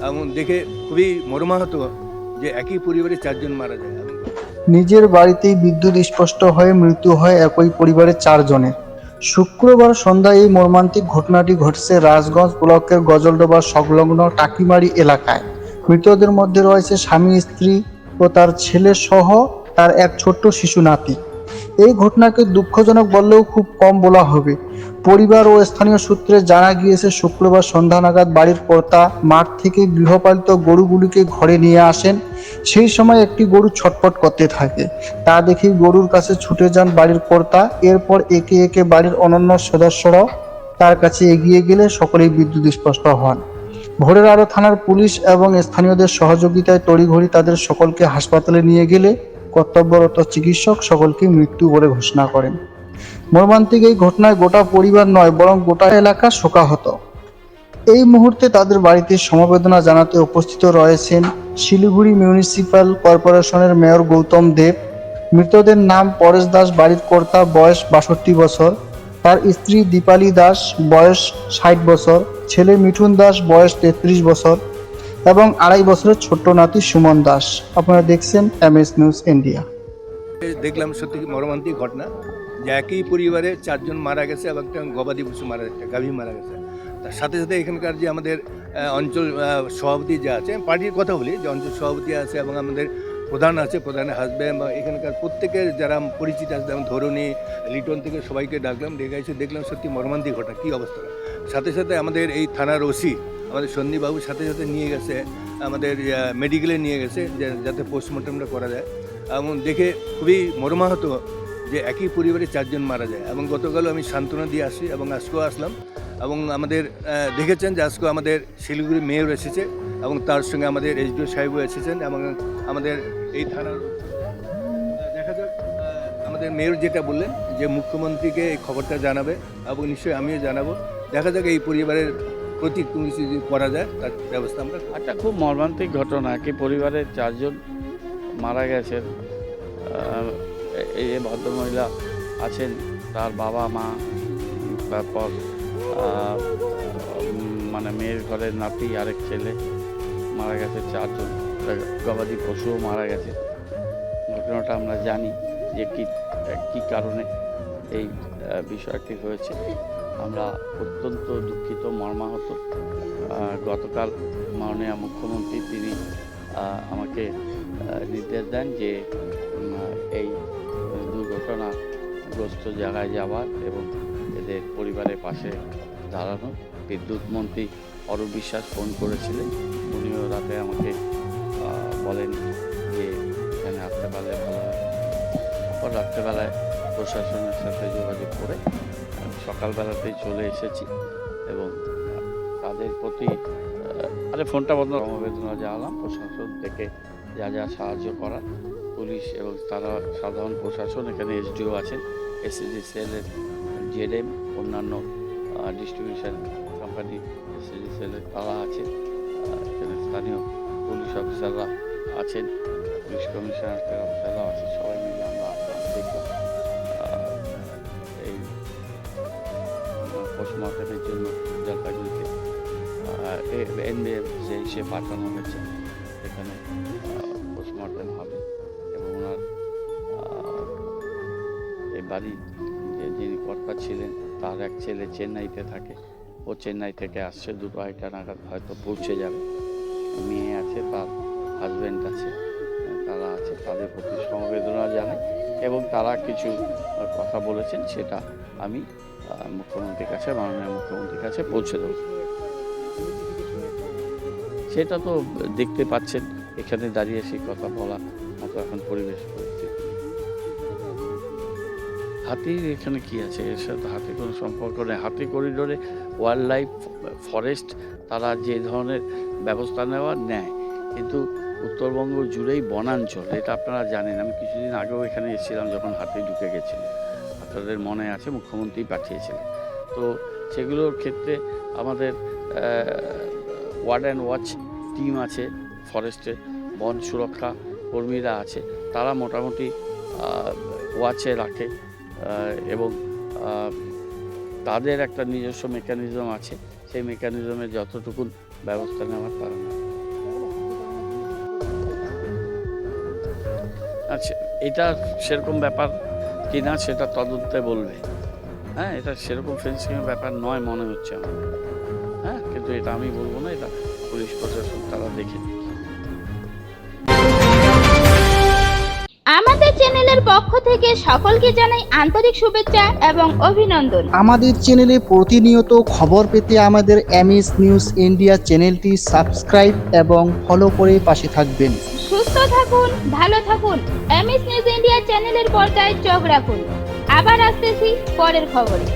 এবং দেখে খুবই মর্মাহত যে একই পরিবারে 4 জন মারা যায়। নিজের বাড়িতেই বিদ্যুৎ স্পষ্ট হয়ে মৃত্যু হয় একই পরিবারের 4 জনের। শুক্রবার সন্ধ্যায় এই মর্মান্তিক ঘটনাটি ঘটেছে রাজগঞ্জ ব্লকের গজলডোবা সংলগ্ন টাকিমারি এলাকায়। মৃতদের মধ্যে রয়েছে স্বামী, স্ত্রী ও তার ছেলে সহ তার এক ছোট্ট শিশু নাতি। এই ঘটনাকে দুঃখজনক বললেও খুব কম বলা হবে। পরিবার ও স্থানীয় সূত্রে জানা গিয়েছে, শুক্রবার সন্ধ্যা নাগাদ বাড়ির কর্তা মাঠ থেকে গৃহপালিত গরুগুলিকে ঘরে নিয়ে আসেন। সেই সময় একটি গরু ছটফট করতে থাকে। তা দেখেই গরুর কাছে ছুটে যান বাড়ির কর্তা। এরপর একে একে বাড়ির অন্যান্য সদস্যরাও তার কাছে এগিয়ে গেলে সকলেই বিদ্যুৎ স্পষ্ট হন। ভোরের আলো থানার পুলিশ এবং স্থানীয়দের সহযোগিতায় তড়িঘড়ি তাদের সকলকে হাসপাতালে নিয়ে গেলে কর্তব্যরত চিকিৎসক সকলকে মৃত্যু বলে ঘোষণা করেন। মর্মান্তিক এই ঘটনায় গোটা পরিবার নয়, বরং গোটা এলাকা শোকাহত। এই মুহূর্তে তাদের বাড়িতে সমবেদনা জানাতে উপস্থিত রয়েছেন শিলিগুড়ি মিউনিসিপ্যাল কর্পোরেশনের মেয়র গৌতম দেব। মৃতদের নাম পরেশ দাস, বাড়ির কর্তা, বয়স 62 বছর, তার স্ত্রী দীপালি দাস, বয়স 60 বছর, ছেলে মিঠুন দাস, বয়স 33 বছর এবং 2.5 বছরের ছোট্ট নাতি সুমন দাস। আপনারা দেখছেন MS নিউজ ইন্ডিয়া। দেখলাম সত্যি মর্মান্তিক ঘটনা যে একই পরিবারে 4 জন মারা গেছে এবং একটা গবাদি পশু মারা গেছে, গাভী মারা গেছে। তার সাথে সাথে এখানকার যে আমাদের অঞ্চল সভাপতি যে আছে, পার্টির কথা বলি, যে অঞ্চল সভাপতি আছে এবং আমাদের প্রধান আছে, প্রধানের হাজব্যান্ড বা এখানকার প্রত্যেকের যারা পরিচিত আছে, যেমন ধরুনি, লিটন থেকে সবাইকে ডাকলাম, ডেকে এসে দেখলাম সত্যি মর্মান্তিক ঘটনা, কী অবস্থা। সাথে সাথে আমাদের এই থানার ওসি আমাদের সন্দীপবাবুর সাথে সাথে নিয়ে গেছে, আমাদের মেডিকেলে নিয়ে গেছে যাতে পোস্টমর্টমটা করা যায়। এবং দেখে খুবই মর্মাহত যে একই পরিবারে 4 জন মারা যায়। এবং গতকালও আমি সান্ত্বনা দিয়ে আসি এবং আজকেও আসলাম। এবং আমাদের দেখেছেন যে আজকেও আমাদের শিলিগুড়ি মেয়র এসেছে এবং তার সঙ্গে আমাদের SDO সাহেবও এসেছেন এবং আমাদের এই থানার দেখা যাক। আমাদের মেয়র যেটা বললেন যে মুখ্যমন্ত্রীকে এই খবরটা জানাবে এবং নিশ্চয়ই আমিও জানাবো। দেখা যাক এই পরিবারের প্রতি কোনো কিছু যদি করা যায় তার ব্যবস্থা আমরা। একটা খুব মর্মান্তিক ঘটনা, কি পরিবারের 4 জন মারা গেছেন। এই যে ভদ্রমহিলা আছেন, তার বাবা মা, তারপর মানে মেয়ের ঘরের নাতি, আরেক ছেলে মারা গেছে, 4 জন। গবাদি পশুও মারা গেছে। ঘটনাটা আমরা জানি যে কী কারণে এই বিষয়টি হয়েছে। আমরা অত্যন্ত দুঃখিত, মর্মাহত। গতকাল মাননীয় মুখ্যমন্ত্রী তিনি আমাকে নির্দেশ দেন যে এই দুর্ঘটনাগ্রস্ত জায়গায় যাওয়ার এবং এদের পরিবারের পাশে দাঁড়ানো। বিদ্যুৎ মন্ত্রী অরূপ বিশ্বাস ফোন করেছিলেন, উনিও রাতে আমাকে বলেন যে এখানে আসতে পারলে ভালো হয়। তারপর রাত্রেবেলায় প্রশাসনের সাথে যোগাযোগ করে সকালবেলাতেই চলে এসেছি এবং তাদের প্রতি ফোনটা বন্ধ, সমবেদনা জানালাম। প্রশাসন থেকে যা যা সাহায্য করা, পুলিশ এবং তারা সাধারণ প্রশাসন, এখানে SDO আছেন, SCG সেলের JM, অন্যান্য ডিস্ট্রিবিউশন কোম্পানি SCG সেলের তারা আছেন, এখানে স্থানীয় পুলিশ অফিসাররা আছেন, পুলিশ কমিশনারের অফিসাররা আছেন। সবাই মিলে আমরা দেখলাম এই পোস্টমর্টমের জন্য জলপাইগুড়িতে NBMC পাঠানো হয়েছে। এখানে পোস্টমর্টম হবে এবং ওনার এই বাড়ির যিনি কর্তা ছিলেন, তার এক ছেলে চেন্নাইতে থাকে, ও চেন্নাই থেকে আসছে, 2-2:30 নাগাদ হয়তো পৌঁছে যাবে। মেয়ে আছে, তার হাজব্যান্ড আছে, তারা আছে, তাদের প্রতি সমবেদনা জানাই এবং তারা কিছু কথা বলেছেন, সেটা আমি মুখ্যমন্ত্রীর কাছে, মাননীয় মুখ্যমন্ত্রীর কাছে পৌঁছে দেব। সেটা তো দেখতে পাচ্ছেন, এখানে দাঁড়িয়ে সেই কথা বলা মতো এখন পরিবেশ পরিস্থিতি। হাতির এখানে কি আছে, এর সাথে হাতির কোনো সম্পর্ক নেই। হাতি করিডোরে ওয়াইল্ড লাইফ ফরেস্ট তারা যে ধরনের ব্যবস্থা নেয়, কিন্তু উত্তরবঙ্গ জুড়েই বনাঞ্চল, এটা আপনারা জানেন। আমি কিছুদিন আগেও এখানে এসেছিলাম যখন হাতি ঢুকে গেছিল, আপনাদের মনে আছে, মুখ্যমন্ত্রী পাঠিয়েছিলেন। তো সেগুলোর ক্ষেত্রে আমাদের ওয়ার্ড অ্যান্ড ওয়াচ টিম আছে, ফরেস্টের বন সুরক্ষা কর্মীরা আছে, তারা মোটামুটি ওয়াচে রাখে এবং তাদের একটা নিজস্ব মেকানিজম আছে, সেই মেকানিজমে যতটুকু ব্যবস্থা নেওয়ার তারা আচ্ছা, এটা সেরকম ব্যাপার কিনা সেটা তদন্তে বলবে। হ্যাঁ, এটা সেরকম ফেন্সিংয়ের ব্যাপার নয় মনে হচ্ছে আমার। হ্যাঁ, কিন্তু এটা আমি বলবো না, এটা পুলিশ প্রশাসন তারা দেখে নিক। আমাদের চ্যানেলের পক্ষ থেকে সকলকে জানাই আন্তরিক শুভেচ্ছা এবং অভিনন্দন। আমাদের চ্যানেলে প্রতিনিয়ত খবর পেতে আমাদের এমএস নিউজ ইন্ডিয়া চ্যানেলটি সাবস্ক্রাইব এবং ফলো করে পাশে থাকবেন। সুস্থ থাকুন, ভালো থাকুন। এমএস নিউজ ইন্ডিয়া চ্যানেলের পর্দায় চোখ রাখুন। আবার আসতেছি পরের খবরে।